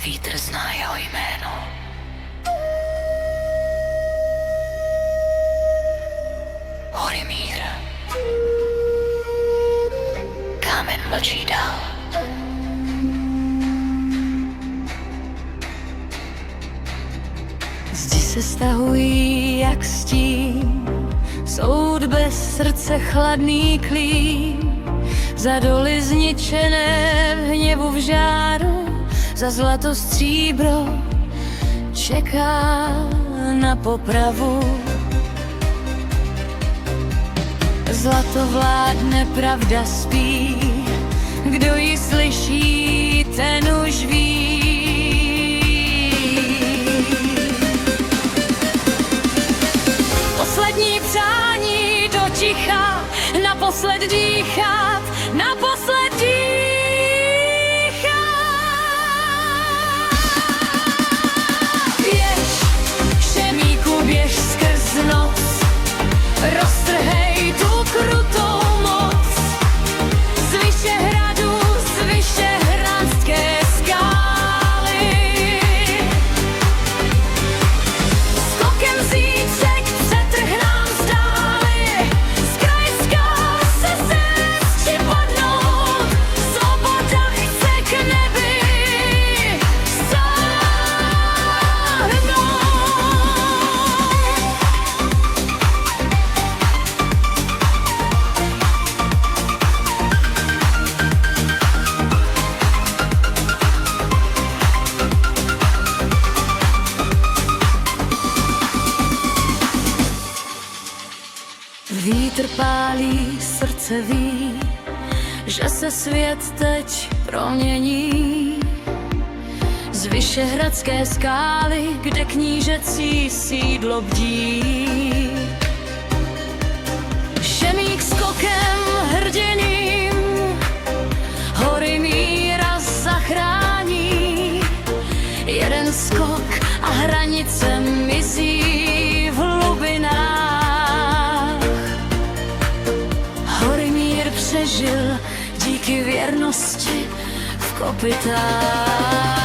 Vítr zná jeho jméno. Horimír. Kámen mlčí dál. Zdi se stahují jak stín, soud bez srdce chladný klín. Za doly zničené v hněvu v žáru, za zlato stříbro čeká na popravu. Zlato vládne, pravda spí, kdo ji slyší, ten už ví. Poslední přání do ticha, naposled dýchat, naposled dýchat. Běž, Šemíku, běž skrz noc, roztrhej tu krutou moc. Z Vyšehradu, z vyšehradské skály, skokem zítřek přetrh nám zdáli. Z kraje skal se sestři podnout, svoboda chce k nebi sáhnout. Vítr pálí, srdce ví, že se svět teď promění. Z vyšehradské skály, kde knížecí sídlo bdí. Šemík skokem hrdiným Horimíra zachrání. Jeden skok a hranice mizí v hlubinách. Horimír přežil díky věrnosti v kopytách.